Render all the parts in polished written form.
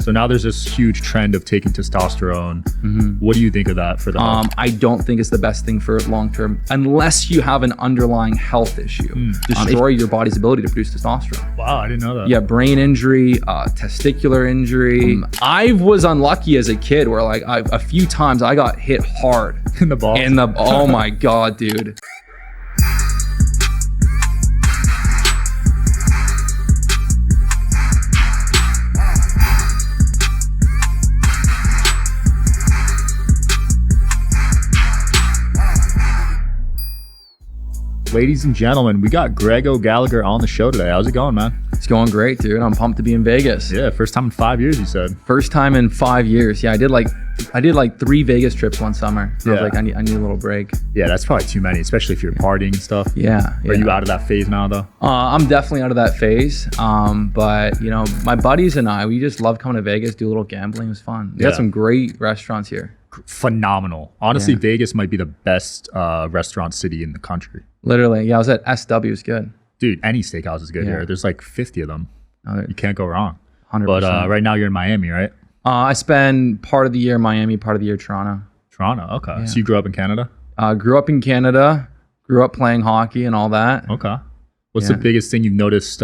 So now there's this huge trend of taking testosterone. What do you think of that for the health? I don't think it's the best thing for long term unless you have an underlying health issue. Destroy your body's ability to produce testosterone. Wow, I didn't know that. Yeah, brain injury, testicular injury. I was unlucky as a kid where like a few times I got hit hard. In the balls? Oh my God, dude. Ladies and gentlemen, we got Greg O Gallagher on the show today. How's it going, man? It's going great, dude. I'm pumped to be in Vegas. Yeah, first time in 5 years, you said. First time in 5 years. Yeah, I did like 3 Vegas trips one summer. So I was like, I need a little break. Yeah, that's probably too many, especially if you're partying and stuff. Yeah. Are you out of that phase now, though? I'm definitely out of that phase. But you know, my buddies and I, we just love coming to Vegas, do a little gambling. It was fun. We got some great restaurants here. Phenomenal. Honestly, Vegas might be the best restaurant city in the country. Literally. Yeah, I was at SW. It was good. Dude, any steakhouse is good here. There's like 50 of them. You can't go wrong. 100%. But right now you're in Miami, right? I spend part of the year in Miami, part of the year Toronto. Toronto, okay. So you grew up in Canada? Grew up in Canada, grew up playing hockey and all that. Okay. What's the biggest thing you've noticed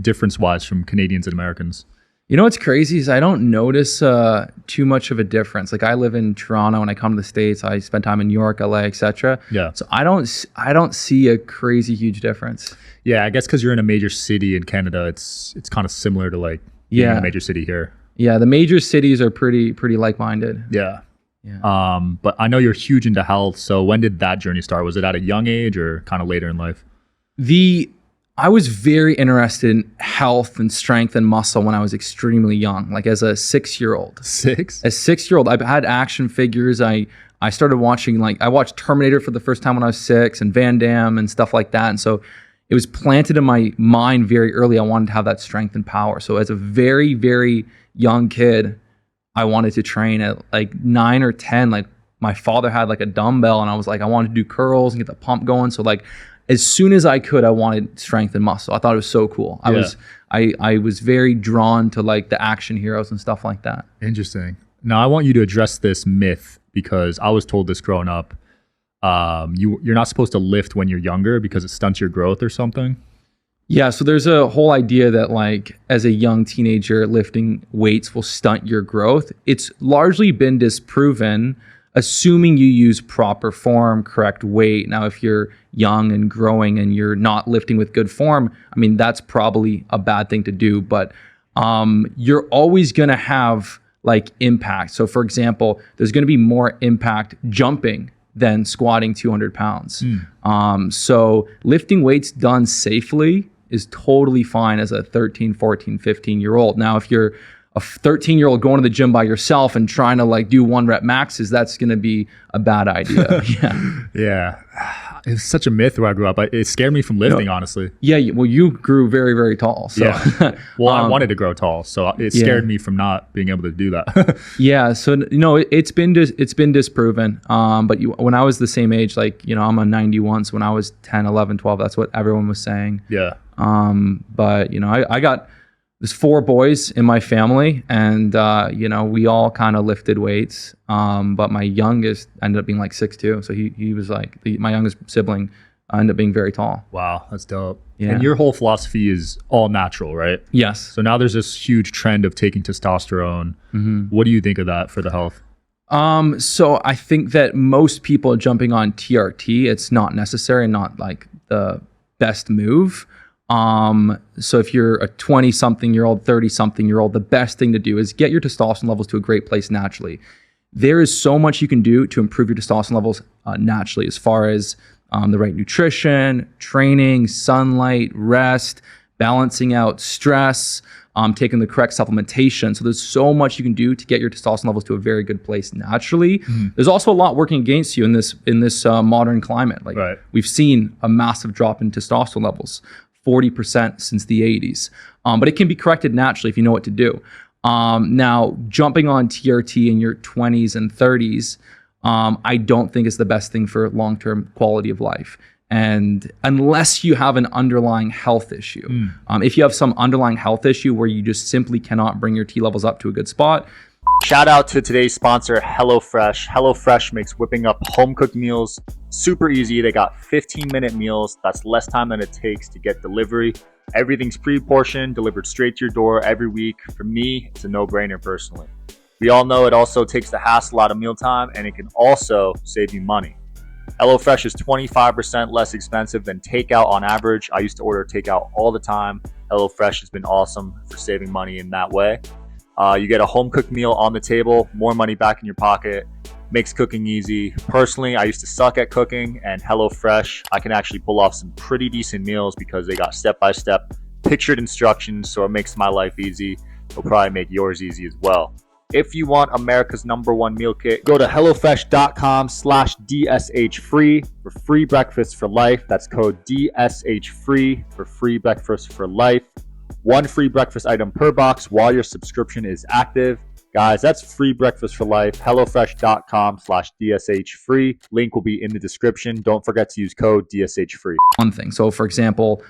difference-wise from Canadians and Americans? You know what's crazy is I don't notice too much of a difference. Like I live in Toronto and I come to the States. I spend time in New York, LA, etc. Yeah. So I don't see a crazy huge difference. Yeah, I guess because you're in a major city in Canada, it's kind of similar to like being in a major city here. Yeah, the major cities are pretty like-minded. Yeah. But I know you're huge into health. So when did that journey start? Was it at a young age or kind of later in life? I was very interested in health and strength and muscle when I was extremely young, like as a 6-year-old. As a 6-year-old, I've had action figures. I started watching, I watched Terminator for the first time when I was 6 and Van Damme and stuff like that. And so it was planted in my mind very early. I wanted to have that strength and power. So as a very, very young kid, I wanted to train at like 9 or 10. Like my father had like a dumbbell and I was like, I wanted to do curls and get the pump going. So like, as soon as I could, I wanted strength and muscle. I thought it was so cool. I was very drawn to like the action heroes and stuff like that. Interesting. Now I want you to address this myth because I was told this growing up. You're not supposed to lift when you're younger because it stunts your growth or something. Yeah, so there's a whole idea that like as a young teenager, lifting weights will stunt your growth. It's largely been disproven, assuming you use proper form, correct weight. Now, if you're young and growing and you're not lifting with good form, I mean, that's probably a bad thing to do, but you're always going to have like impact. So for example, there's going to be more impact jumping than squatting 200 pounds. So lifting weights done safely is totally fine as a 13, 14, 15-year-old. Now, if you're a 13-year-old going to the gym by yourself and trying to like do 1 rep maxes, that's going to be a bad idea. Yeah. It's such a myth where I grew up. It scared me from lifting, honestly. Yeah. Well, you grew very, very tall. So. Yeah. Well, I wanted to grow tall, so it scared me from not being able to do that. Yeah. So, you know, it's been disproven. But when I was the same age, like, you know, I'm a 91. So when I was 10, 11, 12, that's what everyone was saying. Yeah. But, you know, I got... There's 4 boys in my family, and you know, we all kind of lifted weights. But my youngest ended up being like 6'2", so he was like my youngest sibling ended up being very tall. Wow, that's dope. Yeah. And your whole philosophy is all natural, right? Yes. So now there's this huge trend of taking testosterone. What do you think of that for the health? So I think that most people jumping on TRT, it's not necessary and not like the best move. So if you're a 20-something-year-old, 30-something-year-old, the best thing to do is get your testosterone levels to a great place naturally. There is so much you can do to improve your testosterone levels naturally, as far as the right nutrition, training, sunlight, rest, balancing out stress, taking the correct supplementation. So there's so much you can do to get your testosterone levels to a very good place naturally. There's also a lot working against you in this modern climate. Like we've seen a massive drop in testosterone levels. 40% since the 80s. But it can be corrected naturally if you know what to do. Now, jumping on TRT in your 20s and 30s, I don't think is the best thing for long-term quality of life. And unless you have an underlying health issue, if you have some underlying health issue where you just simply cannot bring your T levels up to a good spot. Shout out to today's sponsor, HelloFresh. HelloFresh makes whipping up home cooked meals super easy. They got 15-minute meals. That's less time than it takes to get delivery. Everything's pre-portioned, delivered straight to your door every week. For me, it's a no-brainer personally. We all know it also takes the hassle out of mealtime, and it can also save you money. HelloFresh is 25% less expensive than takeout on average. I used to order takeout all the time. HelloFresh has been awesome for saving money in that way. You get a home-cooked meal on the table, more money back in your pocket, makes cooking easy. Personally, I used to suck at cooking, and HelloFresh, I can actually pull off some pretty decent meals because they got step-by-step pictured instructions, so it makes my life easy. It'll probably make yours easy as well. If you want America's #1 meal kit, go to HelloFresh.com/DSH free for free breakfast for life. That's code DSH free for free breakfast for life. 1 free breakfast item per box while your subscription is active. Guys, that's free breakfast for life. HelloFresh.com/DSH free. Link will be in the description. Don't forget to use code DSH free. One thing. So for example,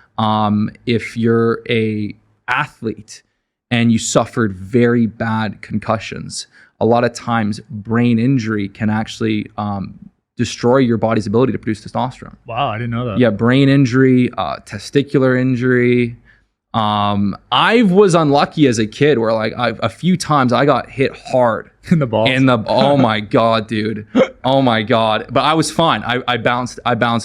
if you're a athlete and you suffered very bad concussions, a lot of times brain injury can actually destroy your body's ability to produce testosterone. Wow, I didn't know that. Yeah, brain injury, testicular injury. I was unlucky as a kid where like a few times I got hit hard In the balls? oh my God, dude. Oh my God. But I was fine. I bounced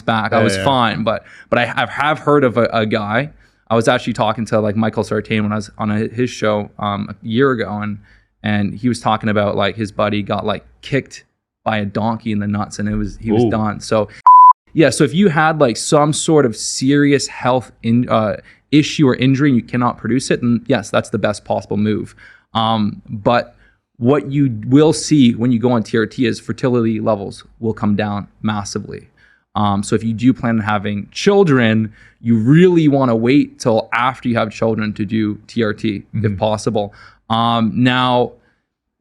back. I was fine. But I have heard of a guy. I was actually talking to like Michael Sartain when I was on his show a year ago, and he was talking about like his buddy got like kicked by a donkey in the nuts, and he was done. So yeah, so if you had like some sort of serious health issue or injury and you cannot produce it, then yes, that's the best possible move. But what you will see when you go on TRT is fertility levels will come down massively. So if you do plan on having children, you really want to wait till after you have children to do TRT, if possible. Now,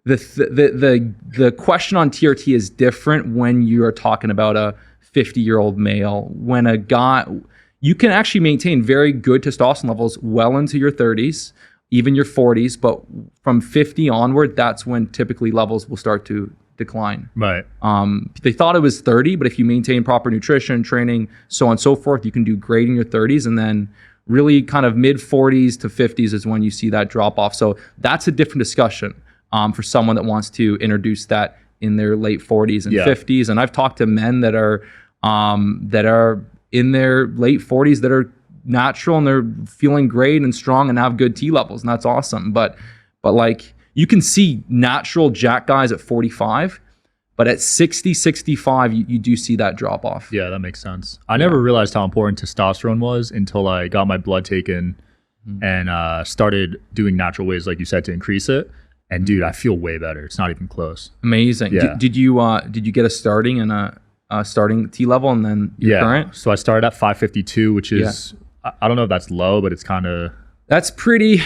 the question on TRT is different when you are talking about a 50-year-old male. When a guy, you can actually maintain very good testosterone levels well into your 30s, even your 40s, but from 50 onward, that's when typically levels will start to decline. Right. They thought it was 30, but if you maintain proper nutrition, training, so on and so forth, you can do great in your 30s, and then really kind of mid 40s to 50s is when you see that drop off. So that's a different discussion for someone that wants to introduce that in their late 40s and 50s. And I've talked to men that are in their late 40s that are natural and they're feeling great and strong and have good T levels, and that's awesome. But like, you can see natural jack guys at 45, but at 60, 65, you do see that drop off. Yeah, that makes sense. I never realized how important testosterone was until I got my blood taken and started doing natural ways, like you said, to increase it. And dude, I feel way better. It's not even close. Amazing. Yeah. Did you get a starting and a starting T level and then your current? So I started at 552, which is, I don't know if that's low, but it's kind of... It's pretty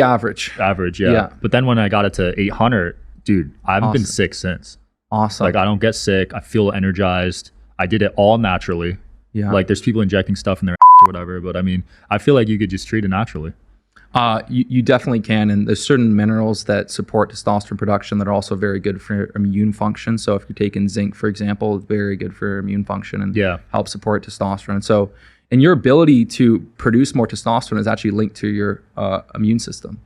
average. Average, yeah. But then when I got it to 800, dude, I haven't been sick since. Awesome. Like, I don't get sick. I feel energized. I did it all naturally. Yeah. Like, there's people injecting stuff in their or whatever, but I mean, I feel like you could just treat it naturally. You definitely can, and there's certain minerals that support testosterone production that are also very good for immune function. So if you're taking zinc, for example, it's very good for immune function and help support testosterone. So, and your ability to produce more testosterone is actually linked to your immune system.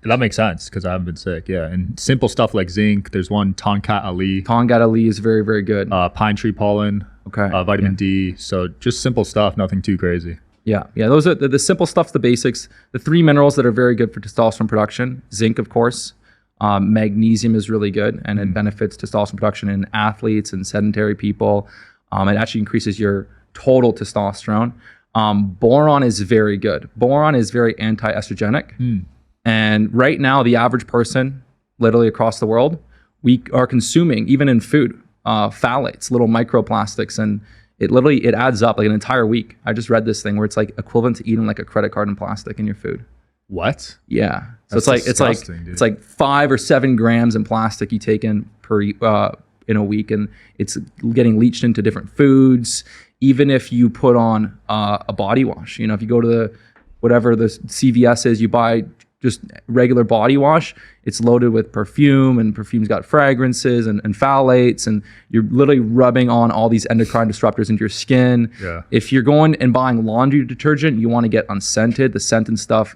That makes sense because I haven't been sick. Yeah, and simple stuff like zinc. There's one Tonkat Ali. Tonkat Ali is very, very good. Pine tree pollen. Okay. Vitamin D. So just simple stuff, nothing too crazy. Yeah. Those are the simple stuff, the basics. The 3 minerals that are very good for testosterone production: zinc, of course. Magnesium is really good, and it benefits testosterone production in athletes and sedentary people. It actually increases your total testosterone. Boron is very good. Boron is very anti-estrogenic. And right now, the average person, literally across the world, we are consuming, even in food, phthalates, little microplastics, and it adds up like an entire week. I just read this thing where it's like equivalent to eating like a credit card in plastic in your food. What? Yeah. So it's like 5 or 7 grams in plastic you take in per in a week, and it's getting leached into different foods. even if you put on a body wash, if you go to whatever the CVS is, you buy just regular body wash, it's loaded with perfume, and perfume's got fragrances and phthalates, and you're literally rubbing on all these endocrine disruptors into your skin. Yeah. If you're going and buying laundry detergent, you want to get unscented. The scented stuff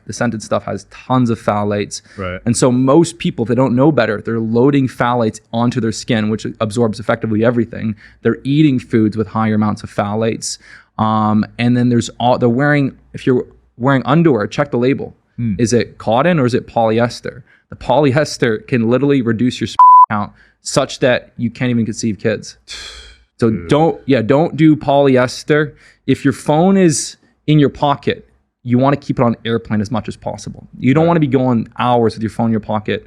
has tons of phthalates. Right. And so most people, if they don't know better, they're loading phthalates onto their skin, which absorbs effectively everything. They're eating foods with higher amounts of phthalates. And then if you're wearing underwear, check the label. Is it cotton or is it polyester? The polyester can literally reduce your count such that you can't even conceive kids. So don't do polyester. If your phone is in your pocket, you want to keep it on airplane as much as possible. You don't want to be going hours with your phone in your pocket,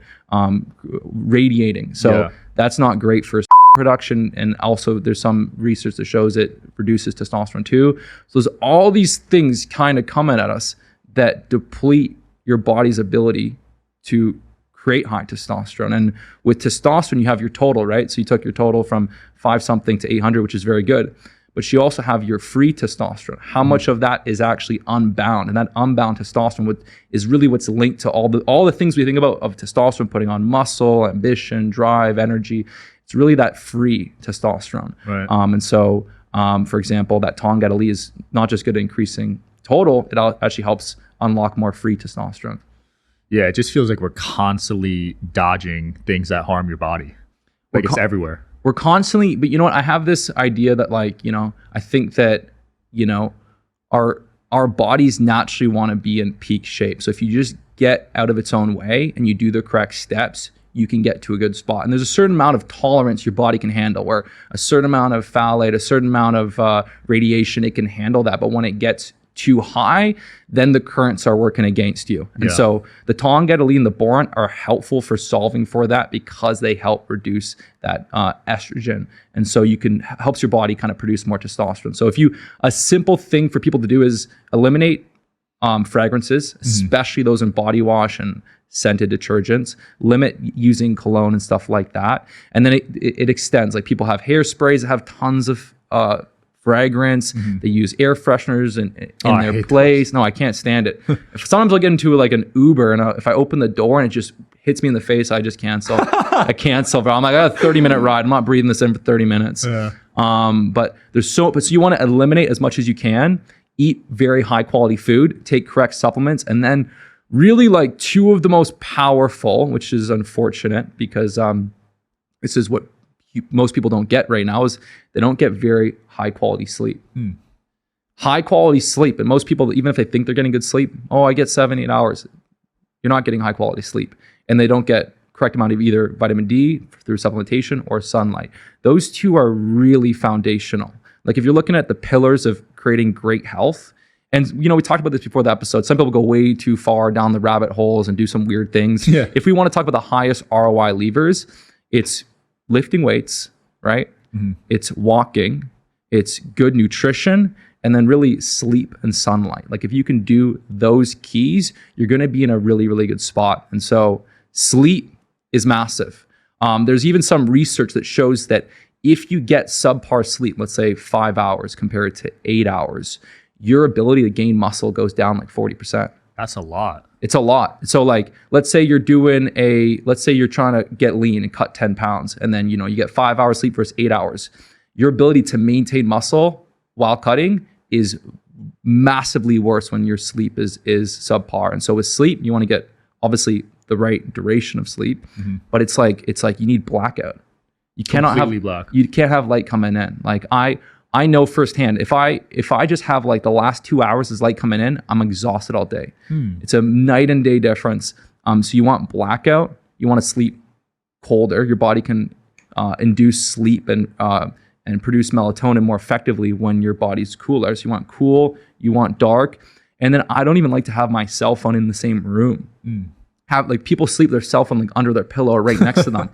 radiating. So that's not great for production. And also there's some research that shows it reduces testosterone too. So there's all these things kind of coming at us that deplete your body's ability to create high testosterone. And with testosterone, you have your total, right? So you took your total from 5 something to 800, which is very good. But you also have your free testosterone. How much of that is actually unbound? And that unbound testosterone is really what's linked to all the things we think about of testosterone, putting on muscle, ambition, drive, energy. It's really that free testosterone. Right. And so, for example, that Tongkat is not just good at increasing total, it actually helps unlock more free testosterone. Yeah, it just feels like we're constantly dodging things that harm your body. Like it's everywhere. We're constantly, but you know what? I have this idea that I think that, our bodies naturally want to be in peak shape. So if you just get out of its own way and you do the correct steps, you can get to a good spot. And there's a certain amount of tolerance your body can handle, where a certain amount of phthalate, a certain amount of radiation, it can handle that. But when it gets too high, then the currents are working against you. And so the Tongkat and the boron are helpful for solving for that, because they help reduce that estrogen. And so helps your body kind of produce more testosterone. So a simple thing for people to do is eliminate fragrances, especially those in body wash and scented detergents, limit using cologne and stuff like that. And then it extends. Like people have hairsprays that have tons of fragrance. They use air fresheners in their place. No, I can't stand it. Sometimes I'll get into like an Uber, and if I open the door and it just hits me in the face, I just cancel. I cancel. I'm like, I got a 30-minute ride. I'm not breathing this in for 30 minutes. Yeah. But so you want to eliminate as much as you can. Eat very high quality food. Take correct supplements, and then really like 2 of the most powerful, which is unfortunate because this is what most people don't get right now, is they don't get very high quality sleep. High quality sleep, and most people, even if they think they're getting good sleep, I get 7-8 hours. You're not getting high quality sleep, and they don't get correct amount of either vitamin D through supplementation or sunlight. Those 2 are really foundational. Like if you're looking at the pillars of creating great health, and we talked about this before the episode, some people go way too far down the rabbit holes and do some weird things. Yeah. If we want to talk about the highest ROI levers, it's lifting weights, right? It's walking, it's good nutrition, and then really sleep and sunlight. Like if you can do those keys, you're going to be in a really, really good spot. And so sleep is massive. There's even some research that shows that if you get subpar sleep, let's say 5 hours compared to 8 hours, your ability to gain muscle goes down like 40%. That's a lot. It's a lot. So like, let's say you're trying to get lean and cut 10 pounds, and then, you get 5 hours sleep versus 8 hours. Your ability to maintain muscle while cutting is massively worse when your sleep is subpar. And so with sleep, you want to get obviously the right duration of sleep, but it's like you need blackout. You cannot you can't have light coming in. Like I know firsthand, if I just have like the last 2 hours as light coming in, I'm exhausted all day. It's a night and day difference. So you want blackout, you want to sleep colder. Your body can induce sleep and produce melatonin more effectively when your body's cooler. So you want cool, you want dark. And then I don't even like to have my cell phone in the same room. Have like people sleep their cell phone like under their pillow or right next to them.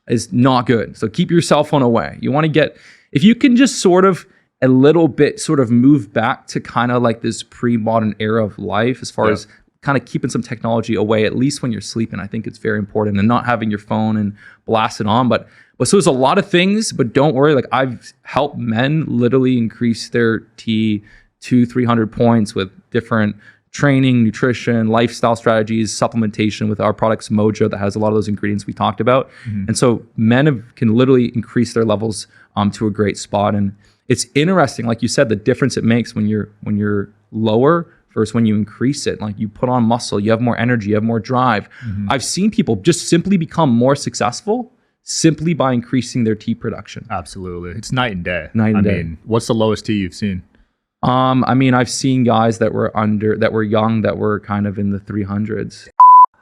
Is not good. So keep your cell phone away. You want to get, if you can just sort of move back to kind of like this pre-modern era of life as far as kind of keeping some technology away, at least when you're sleeping. I think it's very important, and not having your phone and blast it on. But so there's a lot of things, but don't worry. Like I've helped men literally increase their T 200-300 points with different training, nutrition, lifestyle strategies, supplementation with our products Mojo that has a lot of those ingredients we talked about. And so men can literally increase their levels to a great spot. And it's interesting, like you said, the difference it makes when you're lower versus when you increase it. Like you put on muscle, you have more energy, you have more drive. I've seen people just simply become more successful simply by increasing their T production. Absolutely. It's night and day. Night and day. I mean, what's the lowest T you've seen? I mean, I've seen guys that were young, that were kind of in the 300s.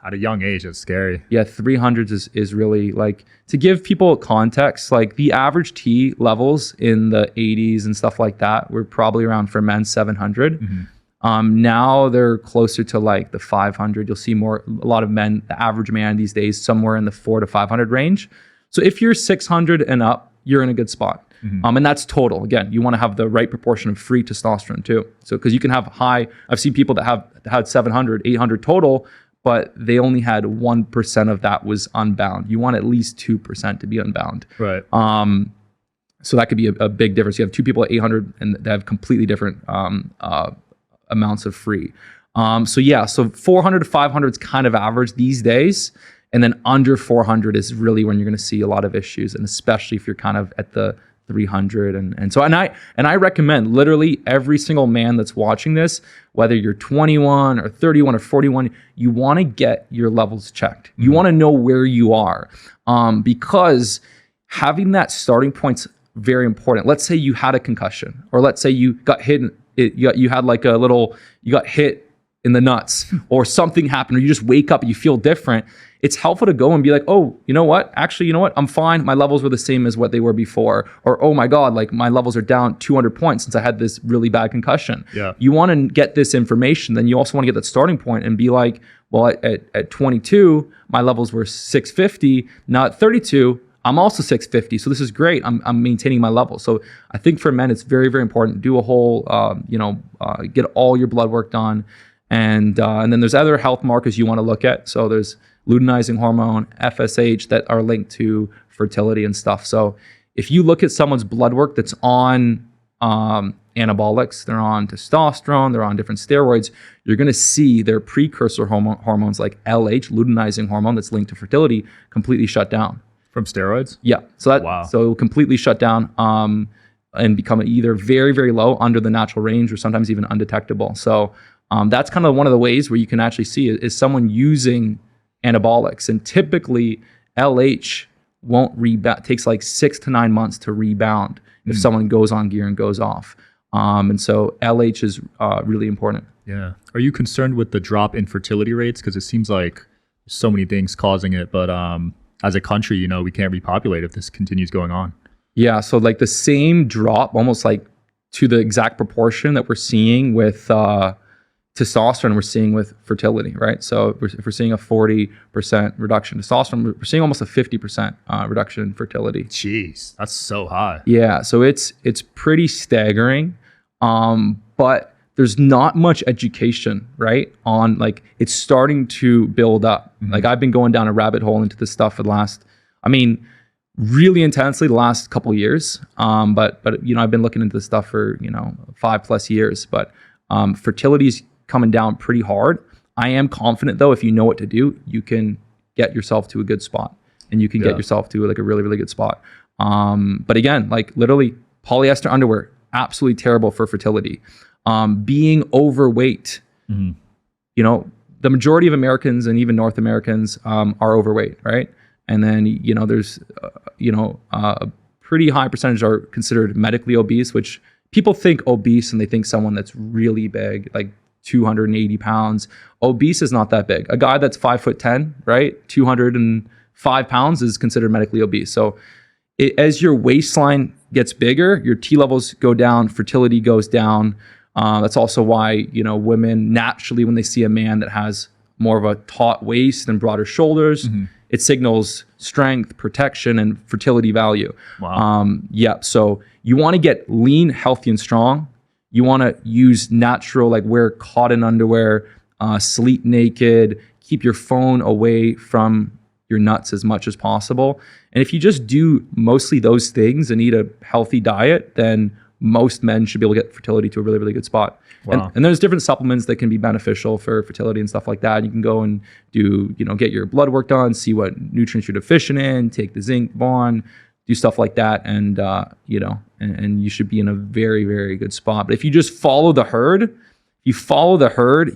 At a young age, that's scary. Yeah, 300s is really, like, to give people context, like the average T levels in the 80s and stuff like that were probably around, for men, 700. Now they're closer to like the 500. You'll see a lot of men, the average man these days, somewhere in the 400 to 500 range. So if you're 600 and up, you're in a good spot. And that's total. Again, you want to have the right proportion of free testosterone too. So because you can have I've seen people that had 700, 800 total, but they only had 1% of that was unbound. You want at least 2% to be unbound. Right. So that could be a big difference. You have two people at 800 and they have completely different amounts of free. So 400 to 500 is kind of average these days. And then under 400 is really when you're going to see a lot of issues. And especially if you're kind of at the 300. And I recommend literally every single man that's watching this, whether you're 21 or 31 or 41, you want to get your levels checked. You want to know where you are, because having that starting point's very important. Let's say you had a concussion, or let's say you got hit, you got hit in the nuts, or something happened, or you just wake up and you feel different. It's helpful to go and be like, oh, you know what? Actually, you know what? I'm fine. My levels were the same as what they were before. Or, oh my God, like my levels are down 200 points since I had this really bad concussion. Yeah. You want to get this information. Then you also want to get that starting point and be like, well, at 22, my levels were 650. Now at 32, I'm also 650. So this is great. I'm maintaining my level. So I think for men, it's very, very important. Do a whole, get all your blood work done. And then there's other health markers you want to look at. So there's luteinizing hormone, FSH, that are linked to fertility and stuff. So if you look at someone's blood work that's on anabolics, they're on testosterone, they're on different steroids, you're going to see their precursor hormones like LH, luteinizing hormone that's linked to fertility, completely shut down. From steroids? Yeah. So completely shut down and become either very, very low, under the natural range, or sometimes even undetectable. So that's kind of one of the ways where you can actually see is someone using anabolics. And typically LH won't rebound. It takes like 6 to 9 months to rebound if someone goes on gear and goes off. And so LH is really important. Yeah. Are you concerned with the drop in fertility rates? Because it seems like there's so many things causing it. But as a country, we can't repopulate if this continues going on. Yeah. So like the same drop, almost like to the exact proportion that we're seeing with testosterone, we're seeing with fertility, right? So if we're seeing a 40% reduction in testosterone, we're seeing almost a 50% reduction in fertility. Jeez, that's so high. Yeah, so it's pretty staggering, but there's not much education, right? On like, it's starting to build up. Like I've been going down a rabbit hole into this stuff for the last, really intensely the last couple of years. But I've been looking into this stuff for 5+ years. But fertility's coming down pretty hard. I am confident though, if you know what to do, you can get yourself to a good spot, and you can get yourself to like a really, really good spot. But again, like literally polyester underwear, absolutely terrible for fertility. Being overweight, the majority of Americans and even North Americans are overweight, right? And then, there's, a pretty high percentage are considered medically obese, which people think obese and they think someone that's really big, like 280 pounds. Obese is not that big. A guy that's 5'10", right? 205 pounds is considered medically obese. So as your waistline gets bigger, your T levels go down, fertility goes down. That's also why, women naturally, when they see a man that has more of a taut waist and broader shoulders, it signals strength, protection, and fertility value. Wow. So you want to get lean, healthy, and strong. You want to use natural, like wear cotton underwear, sleep naked, keep your phone away from your nuts as much as possible. And if you just do mostly those things and eat a healthy diet, then most men should be able to get fertility to a really, really good spot. Wow. And there's different supplements that can be beneficial for fertility and stuff like that. You can go and do, get your blood work done, see what nutrients you're deficient in, take the zinc bond, do stuff like that. And, and you should be in a very, very good spot. But if you just follow the herd,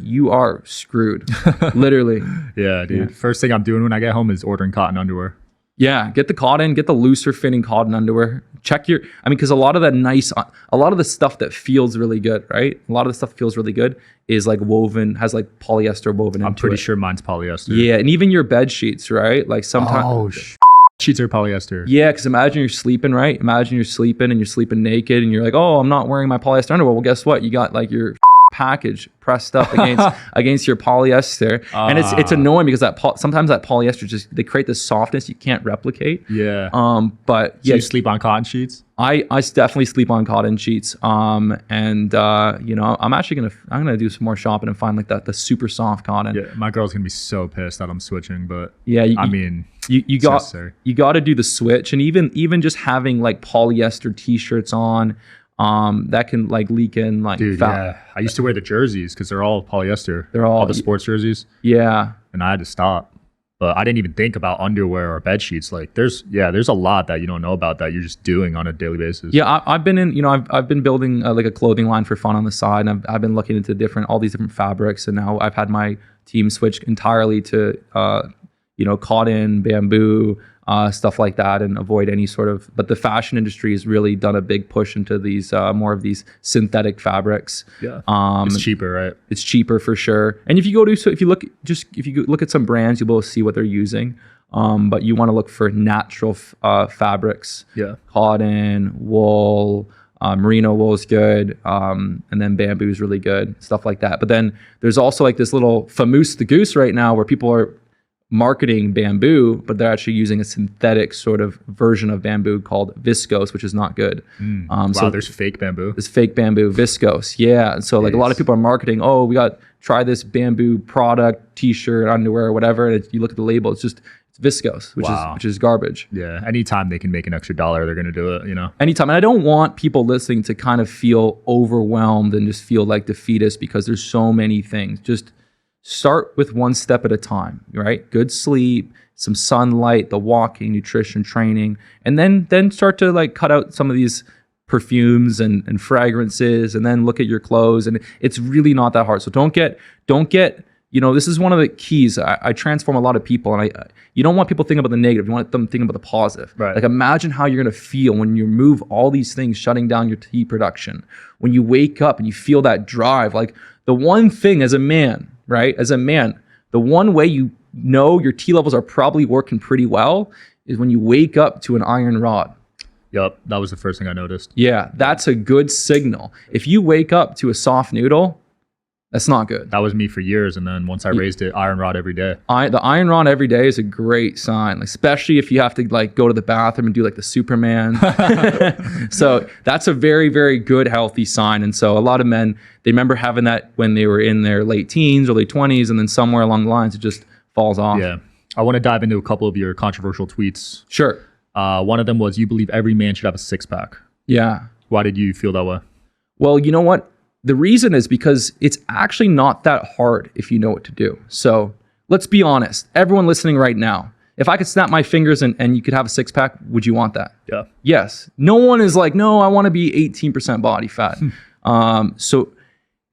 you are screwed. Literally. Yeah, dude. Yeah. First thing I'm doing when I get home is ordering cotton underwear. Yeah, get the looser fitting cotton underwear. Check because a lot of the stuff that feels really good, right? A lot of the stuff that feels really good is like woven, has like polyester woven into it. I'm pretty sure mine's polyester. Yeah, and even your bed sheets, right? Like sometimes. Sheets are polyester. Yeah, because imagine you're sleeping, right? Imagine you're sleeping and you're sleeping naked and you're like, oh, I'm not wearing my polyester underwear. Well, guess what? You got like your package pressed up against your polyester, and it's annoying because sometimes that polyester they create this softness you can't replicate. Yeah. But yeah, you sleep on cotton sheets? I definitely sleep on cotton sheets. I'm gonna do some more shopping and find like the super soft cotton. Yeah, my girl's gonna be so pissed that I'm switching, but yeah, you got to do the switch, and even just having like polyester t-shirts on. That can like leak in like dude, fat. Yeah. I used to wear the jerseys because they're all polyester. They're all the sports jerseys. Yeah. And I had to stop. But I didn't even think about underwear or bed sheets. Like there's a lot that you don't know about that you're just doing on a daily basis. Yeah, I've been building like a clothing line for fun on the side, and I've been looking into all these different fabrics, and now I've had my team switch entirely to cotton, bamboo, stuff like that, and avoid any but the fashion industry has really done a big push into these more of these synthetic fabrics. Yeah. It's cheaper, right? It's cheaper for sure. And if you look at some brands, you'll be able to see what they're using. But you want to look for natural fabrics. Yeah. Cotton, wool, merino wool is good. And then bamboo is really good, stuff like that. But then there's also like this little famous the goose right now where people are marketing bamboo, but they're actually using a synthetic sort of version of bamboo called viscose, which is not good. So there's fake bamboo. There's fake bamboo, viscose. Yeah. And so like a lot of people are marketing, try this bamboo product, t-shirt, underwear, or whatever. And you look at the label, it's viscose, which is garbage. Yeah. Anytime they can make an extra $1, they're going to do it, Anytime. And I don't want people listening to kind of feel overwhelmed and just feel like defeatist because there's so many things. Just start with one step at a time, right? Good sleep, some sunlight, the walking, nutrition, training, and then start to like cut out some of these perfumes and fragrances, and then look at your clothes. And it's really not that hard. So don't get, this is one of the keys. I transform a lot of people, and you don't want people thinking about the negative. You want them thinking about the positive. Right. Like imagine how you're going to feel when you remove all these things, shutting down your T production. When you wake up and you feel that drive, like the one thing as a man, right? As a man, the one way you know your T levels are probably working pretty well is when you wake up to an iron rod. Yep, that was the first thing I noticed. Yeah, that's a good signal. If you wake up to a soft noodle, that's not good. That was me for years, and then once I raised it, iron rod every day. The iron rod every day is a great sign, especially if you have to like go to the bathroom and do like the Superman. So that's a very, very good, healthy sign. And so a lot of men, they remember having that when they were in their late teens, early 20s, and then somewhere along the lines, it just falls off. Yeah. I want to dive into a couple of your controversial tweets. Sure. One of them was, you believe every man should have a six-pack. Yeah. Why did you feel that way? Well, you know what? The reason is because it's actually not that hard if you know what to do. So let's be honest. Everyone listening right now, if I could snap my fingers and you could have a six-pack, would you want that? Yeah. Yes. No one is like, no, I want to be 18% body fat. So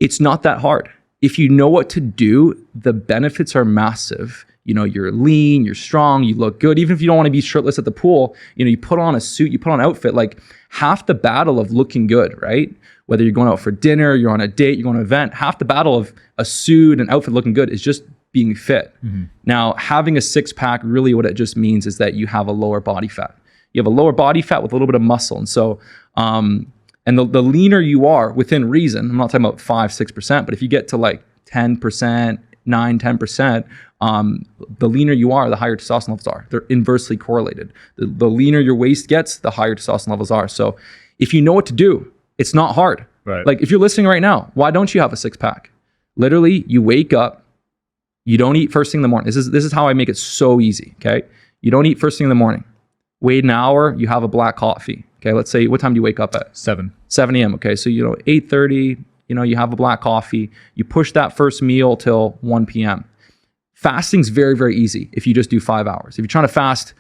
it's not that hard. If you know what to do, the benefits are massive. You're lean, you're strong, you look good. Even if you don't want to be shirtless at the pool, you put on a suit, you put on an outfit, like half the battle of looking good, right? Whether you're going out for dinner, you're on a date, you're going to an event, half the battle of a suit and outfit looking good is just being fit. Mm-hmm. Now, having a six-pack, really what it just means is that you have a lower body fat. You have a lower body fat with a little bit of muscle. And so, and the leaner you are within reason, I'm not talking about 5-6%, but if you get to like 10%, 9-10%, the leaner you are, the higher testosterone levels are. They're inversely correlated. The leaner your waist gets, the higher testosterone levels are. So if you know what to do, it's not hard. Right. Like if you're listening right now, why don't you have a six-pack? Literally, you wake up, you don't eat first thing in the morning. This is how I make it so easy, okay? You don't eat first thing in the morning. Wait an hour, you have a black coffee. Okay, let's say, what time do you wake up at? 7 a.m. Okay, so 8:30, you have a black coffee. You push that first meal till 1 p.m. Fasting's very, very easy if you just do 5 hours. If you're trying to fast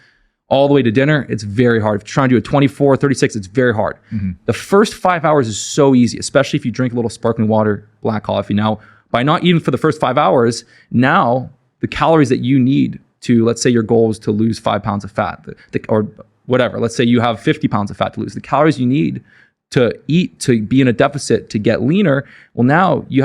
all the way to dinner, it's very hard. If you're trying to do a 24, 36, it's very hard. The first 5 hours is so easy, especially if you drink a little sparkling water, black coffee. Now, by not eating for the first 5 hours, now the calories that you need to, let's say your goal is to lose 5 pounds of fat, or whatever. Let's say you have 50 pounds of fat to lose. The calories you need to eat to be in a deficit to get leaner, well, now you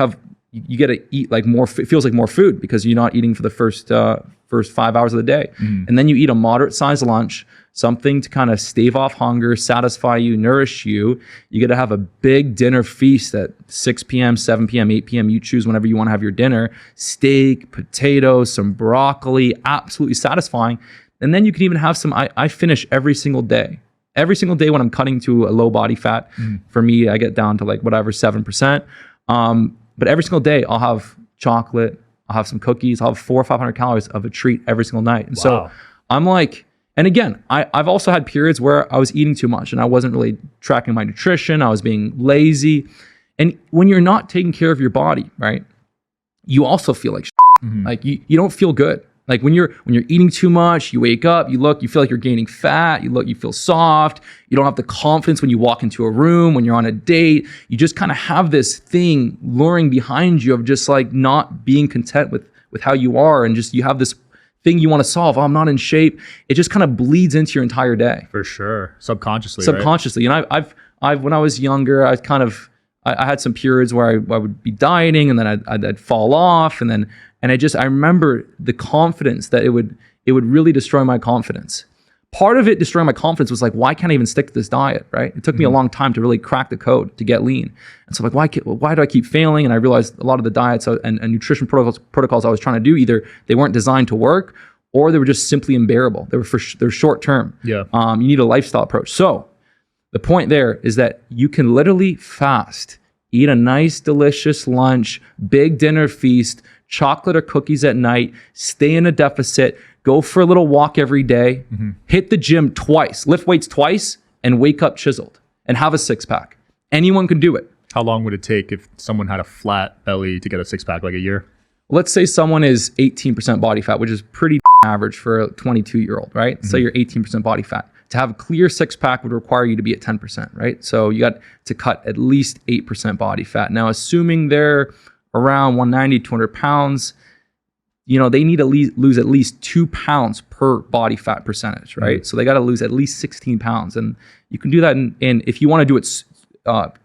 get to eat like more. It feels like more food because you're not eating for the first 5 hours of the day, and then you eat a moderate sized lunch, something to kind of stave off hunger, satisfy you, nourish you. You get to have a big dinner feast at 6 p.m., 7 p.m., 8 p.m. You choose whenever you want to have your dinner. Steak, potatoes, some broccoli, absolutely satisfying. And then you can even have some, I finish every single day. Every single day when I'm cutting to a low body fat, for me, I get down to like whatever, 7%. But every single day I'll have chocolate, I'll have some cookies, I'll have 400 or 500 calories of a treat every single night. And so I'm like, and again, I've also had periods where I was eating too much and I wasn't really tracking my nutrition. I was being lazy. And when you're not taking care of your body, right, you also feel like shit. Like you don't feel good. Like when you're eating too much, you wake up, you feel like you're gaining fat, you feel soft, you don't have the confidence when you walk into a room, when you're on a date, you just kind of have this thing luring behind you of just like not being content with how you are, and just you have this thing you want to solve. Oh, I'm not in shape. It just kind of bleeds into your entire day. For sure. Subconsciously. And I've when I was younger, I had some periods where I would be dieting and then I'd fall off, and I remember the confidence that it would really destroy my confidence. Part of it destroying my confidence was like, why can't I even stick to this diet, right? It took me a long time to really crack the code to get lean. And so like, why do I keep failing? And I realized a lot of the diets and nutrition protocols I was trying to do, either they weren't designed to work or they were just simply unbearable. They're short term. Yeah. You need a lifestyle approach. So the point there is that you can literally fast, eat a nice, delicious lunch, big dinner feast, chocolate or cookies at night, stay in a deficit, go for a little walk every day, hit the gym twice, lift weights twice, and wake up chiseled and have a six-pack. Anyone can do it. How long would it take if someone had a flat belly to get a six-pack, like a year? Let's say someone is 18% body fat, which is pretty average for a 22-year-old, right? So you're 18% body fat. To have a clear six-pack would require you to be at 10%, right? So you got to cut at least 8% body fat. Now, assuming they're around 190, 200 pounds, they need to lose at least 2 pounds per body fat percentage, right? So they got to lose at least 16 pounds. And you can do that in if you want to do it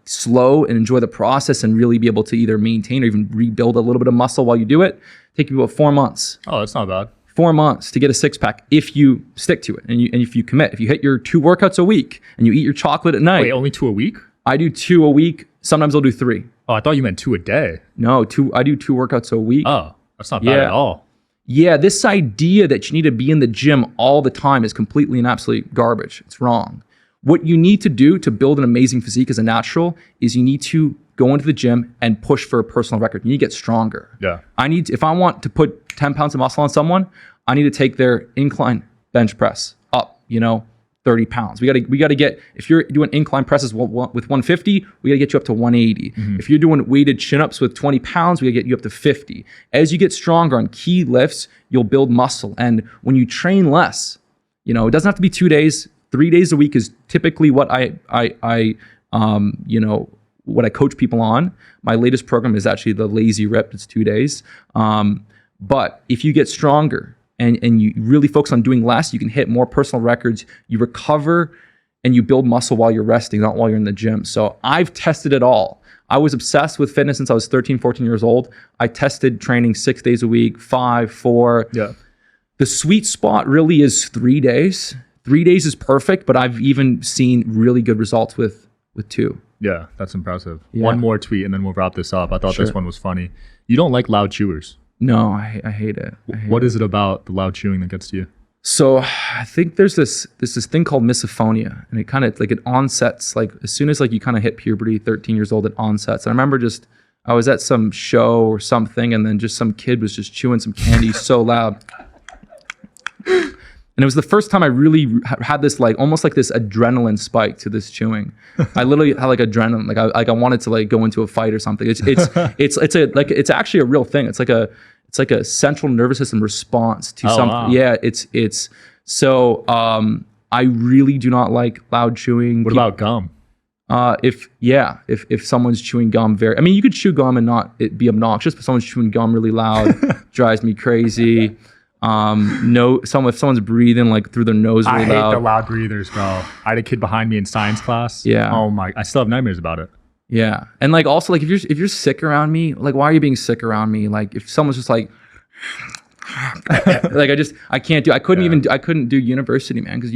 slow and enjoy the process and really be able to either maintain or even rebuild a little bit of muscle while you do it, take you about 4 months. Oh, that's not bad. 4 months to get a six-pack if you stick to it and if you commit. If you hit your 2 workouts a week and you eat your chocolate at night. Wait, only 2 a week? I do 2 a week. Sometimes I'll do 3. Oh, I thought you meant 2 a day. No, 2. I do 2 workouts a week. Oh, that's not bad at all. Yeah, this idea that you need to be in the gym all the time is completely and absolutely garbage. It's wrong. What you need to do to build an amazing physique as a natural is you need to go into the gym and push for a personal record. You need to get stronger. Yeah. If I want to put 10 pounds of muscle on someone, I need to take their incline bench press up, 30 pounds. We got to get, if you're doing incline presses with 150, we got to get you up to 180. If you're doing weighted chin-ups with 20 pounds, we got to get you up to 50. As you get stronger on key lifts, you'll build muscle. And when you train less, it doesn't have to be 2 days. 3 days a week is typically what what I coach people on. My latest program is actually the Lazy Rip. It's 2 days. But if you get stronger, and you really focus on doing less, you can hit more personal records, you recover, and you build muscle while you're resting, not while you're in the gym. So I've tested it all. I was obsessed with fitness since I was 13, 14 years old. I tested training 6 days a week, 5, 4. Yeah. The sweet spot really is 3 days. 3 days is perfect, but I've even seen really good results with 2. Yeah, that's impressive. Yeah. One more tweet and then we'll wrap this up. I thought this one was funny. You don't like loud chewers. No, I hate it. What is it about the loud chewing that gets to you? So I think there's this thing called misophonia, and it kind of like it onsets like as soon as like you kind of hit puberty, 13 years old, it onsets. And I remember I was at some show or something, and then just some kid was just chewing some candy so loud. And it was the first time I really had this like almost like this adrenaline spike to this chewing. I literally had like adrenaline, like I wanted to like go into a fight or something. It's actually a real thing. It's like a central nervous system response to something. Wow. Yeah, it's so I really do not like loud chewing. What about gum? If someone's chewing gum I mean, you could chew gum and not it be obnoxious, but someone's chewing gum really loud drives me crazy. If someone's breathing like through their nose really loud. I hate the loud breathers, bro. I had a kid behind me in science class. Yeah. Oh my, I still have nightmares about it. Yeah. And like also like if you're sick around me, like why are you being sick around me? Like if someone's just like like I couldn't do university, man, because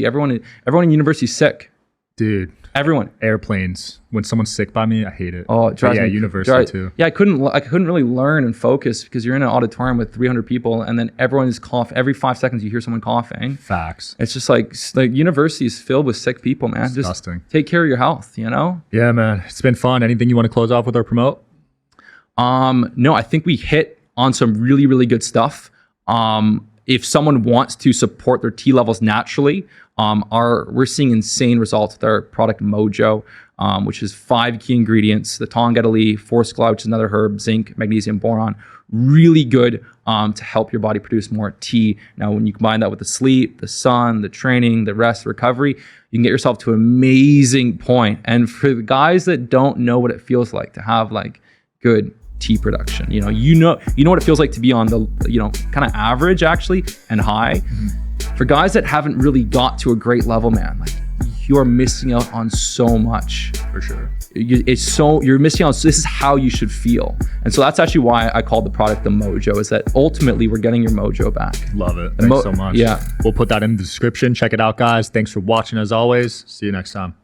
everyone in university is sick. Dude. Everyone. Airplanes. When someone's sick by me, I hate it. Oh, it drives me. University too. Yeah, I couldn't really learn and focus because you're in an auditorium with 300 people and then everyone is coughing. Every 5 seconds you hear someone coughing. Facts. It's just like university is filled with sick people, man. Disgusting. Just take care of your health, you know? Yeah, man. It's been fun. Anything you want to close off with or promote? No, I think we hit on some really, really good stuff. If someone wants to support their T levels naturally, we're seeing insane results with our product Mojo, which is 5 key ingredients: the Tonga leaf, Force-Glau, which is another herb, zinc, magnesium, boron. Really good to help your body produce more T. Now, when you combine that with the sleep, the sun, the training, the rest, the recovery, you can get yourself to an amazing point. And for the guys that don't know what it feels like to have like good T production, you know what it feels like to be on the kind of average actually and high. Mm-hmm. For guys that haven't really got to a great level, man, like you're missing out on so much. For sure. You're missing out. So this is how you should feel. And so that's actually why I called the product the Mojo, is that ultimately we're getting your mojo back. Love it. Thanks so much. Yeah. We'll put that in the description. Check it out, guys. Thanks for watching as always. See you next time.